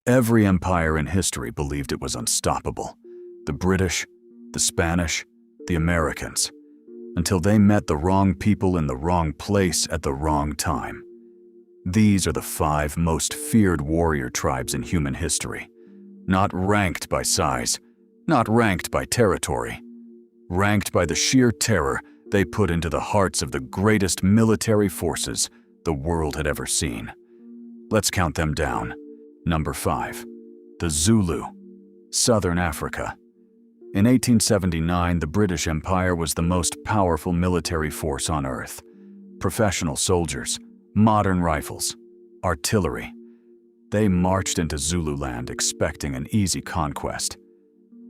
Every empire in history believed it was unstoppable. The British, the Spanish, the Americans, until they met the wrong people in the wrong place at the wrong time. These are the 5 most feared warrior tribes in human history, not ranked by size, not ranked by territory, ranked by the sheer terror they put into the hearts of the greatest military forces the world had ever seen. Let's count them down. Number 5. The Zulu, Southern Africa. In 1879, the British Empire was the most powerful military force on Earth. Professional soldiers, modern rifles, artillery. They marched into Zululand expecting an easy conquest.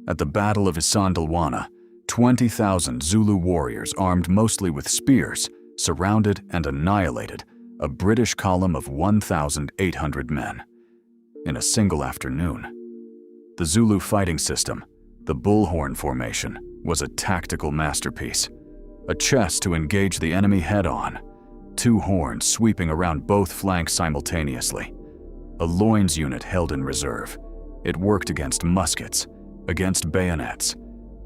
At the Battle of Isandlwana, 20,000 Zulu warriors armed mostly with spears surrounded and annihilated a British column of 1,800 men. In a single afternoon. The Zulu fighting system, the bullhorn formation, was a tactical masterpiece. A chess to engage the enemy head-on, 2 horns sweeping around both flanks simultaneously. A loins unit held in reserve. It worked against muskets, against bayonets,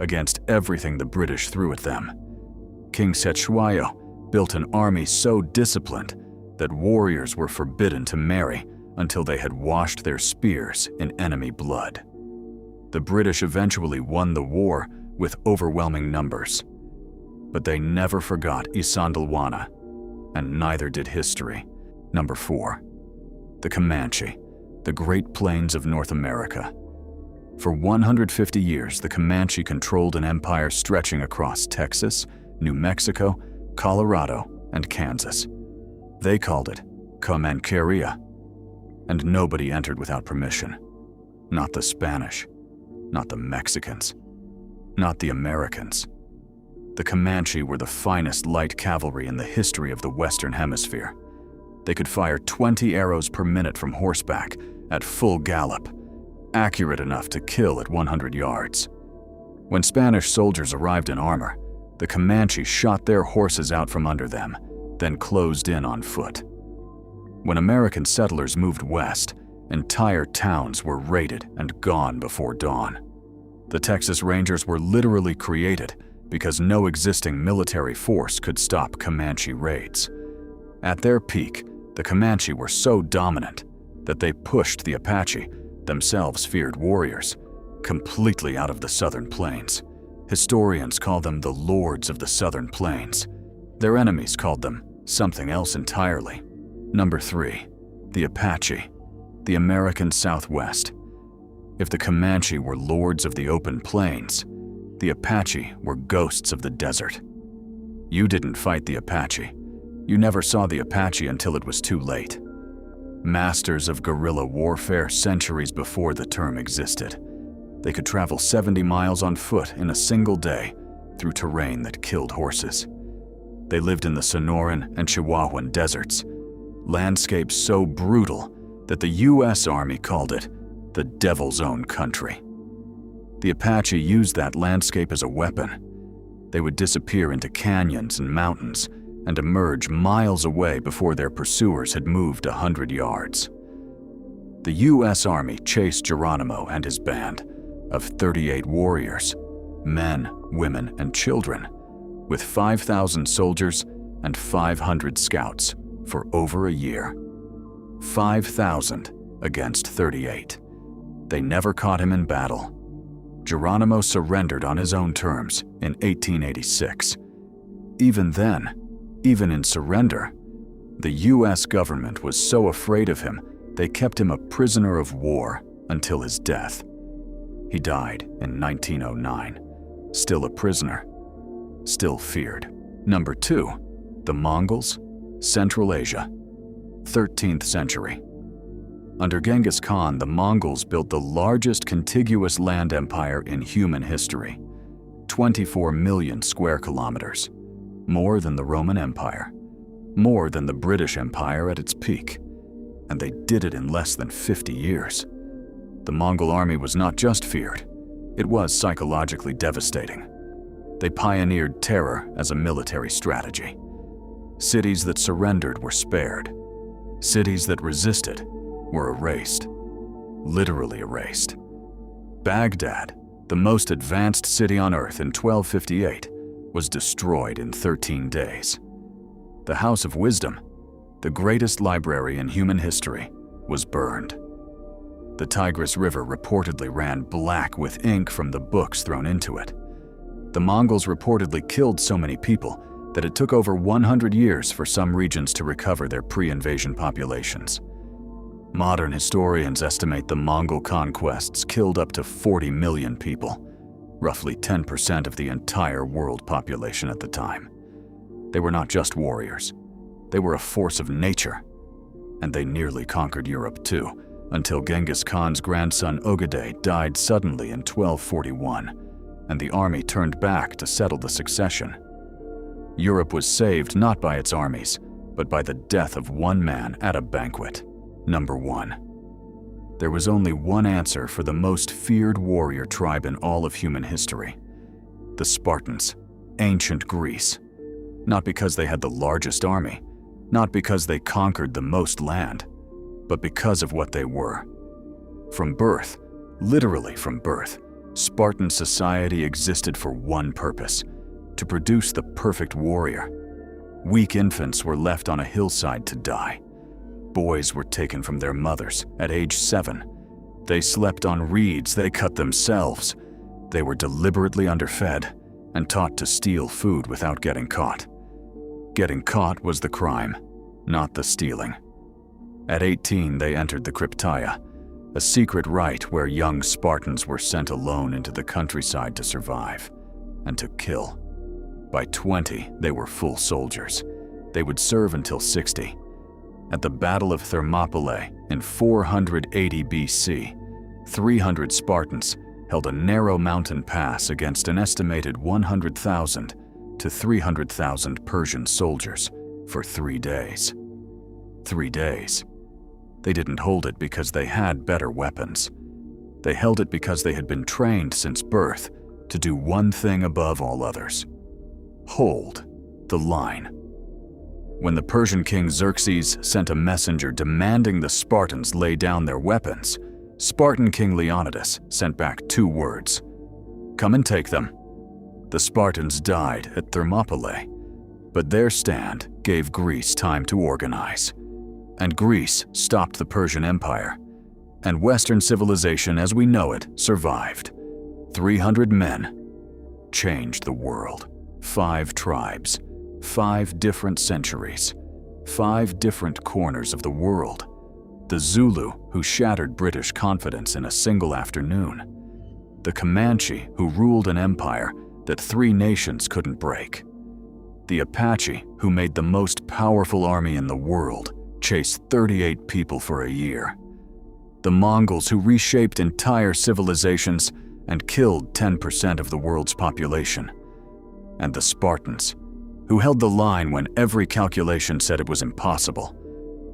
against everything the British threw at them. King Cetshwayo built an army so disciplined that warriors were forbidden to marry until they had washed their spears in enemy blood. The British eventually won the war with overwhelming numbers. But they never forgot Isandlwana, and neither did history. Number 4. The Comanche, the Great Plains of North America. For 150 years, the Comanche controlled an empire stretching across Texas, New Mexico, Colorado, and Kansas. They called it Comancheria, and nobody entered without permission. Not the Spanish, not the Mexicans, not the Americans. The Comanche were the finest light cavalry in the history of the Western Hemisphere. They could fire 20 arrows per minute from horseback at full gallop, accurate enough to kill at 100 yards. When Spanish soldiers arrived in armor, the Comanche shot their horses out from under them, then closed in on foot. When American settlers moved west, entire towns were raided and gone before dawn. The Texas Rangers were literally created because no existing military force could stop Comanche raids. At their peak, the Comanche were so dominant that they pushed the Apache, themselves feared warriors, completely out of the southern plains. Historians call them the lords of the southern plains. Their enemies called them something else entirely. Number 3. The Apache, the American Southwest. If the Comanche were lords of the open plains, the Apache were ghosts of the desert. You didn't fight the Apache. You never saw the Apache until it was too late. Masters of guerrilla warfare centuries before the term existed. They could travel 70 miles on foot in a single day through terrain that killed horses. They lived in the Sonoran and Chihuahuan deserts, landscapes so brutal that the U.S. Army called it the Devil's Own Country. The Apache used that landscape as a weapon. They would disappear into canyons and mountains and emerge miles away before their pursuers had moved 100 yards. The U.S. Army chased Geronimo and his band of 38 warriors, men, women, and children, with 5,000 soldiers and 500 scouts for over a year. 5,000 against 38. They never caught him in battle. Geronimo surrendered on his own terms in 1886. Even then, even in surrender, the U.S. government was so afraid of him they kept him a prisoner of war until his death. He died in 1909, still a prisoner, still feared. Number 2, the Mongols, Central Asia, 13th century. Under Genghis Khan, the Mongols built the largest contiguous land empire in human history, 24 million square kilometers, more than the Roman Empire, more than the British Empire at its peak, and they did it in less than 50 years. The Mongol army was not just feared, it was psychologically devastating. They pioneered terror as a military strategy. Cities that surrendered were spared. Cities that resisted were erased. literally erased. Baghdad, the most advanced city on earth in 1258, was destroyed in 13 days. The House of Wisdom, the greatest library in human history, was burned. The Tigris River reportedly ran black with ink from the books thrown into it. The Mongols reportedly killed so many people that it took over 100 years for some regions to recover their pre-invasion populations. Modern historians estimate the Mongol conquests killed up to 40 million people, roughly 10% of the entire world population at the time. They were not just warriors. They were a force of nature. And they nearly conquered Europe too, until Genghis Khan's grandson Ogedei died suddenly in 1241, and the army turned back to settle the succession. Europe was saved not by its armies, but by the death of one man at a banquet. Number 1. There was only one answer for the most feared warrior tribe in all of human history: the Spartans, ancient Greece. Not because they had the largest army, not because they conquered the most land, but because of what they were. From birth, literally from birth, Spartan society existed for one purpose: to produce the perfect warrior. Weak infants were left on a hillside to die. Boys were taken from their mothers at age 7. They slept on reeds they cut themselves. They were deliberately underfed and taught to steal food without getting caught. Getting caught was the crime, not the stealing. At 18, they entered the Krypteia, a secret rite where young Spartans were sent alone into the countryside to survive and to kill. By 20, they were full soldiers. They would serve until 60. At the Battle of Thermopylae in 480 BC, 300 Spartans held a narrow mountain pass against an estimated 100,000 to 300,000 Persian soldiers for 3 days. 3 days. They didn't hold it because they had better weapons. They held it because they had been trained since birth to do one thing above all others: hold the line. When the Persian king Xerxes sent a messenger demanding the Spartans lay down their weapons, Spartan King Leonidas sent back 2 words: "Come and take them." The Spartans died at Thermopylae, but their stand gave Greece time to organize. And Greece stopped the Persian Empire, and Western civilization as we know it survived. 300 men changed the world. 5 tribes, 5 different centuries, 5 different corners of the world. The Zulu, who shattered British confidence in a single afternoon. The Comanche, who ruled an empire that 3 nations couldn't break. The Apache, who made the most powerful army in the world chase 38 people for a year. The Mongols, who reshaped entire civilizations and killed 10% of the world's population. And the Spartans, who held the line when every calculation said it was impossible.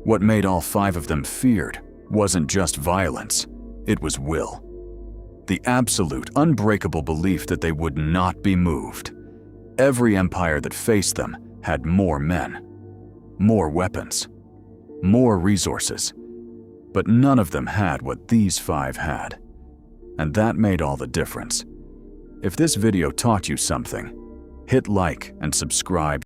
What made all 5 of them feared wasn't just violence, it was will. The absolute, unbreakable belief that they would not be moved. Every empire that faced them had more men, more weapons, more resources, but none of them had what these 5 had. And that made all the difference. If this video taught you something, hit like and subscribe.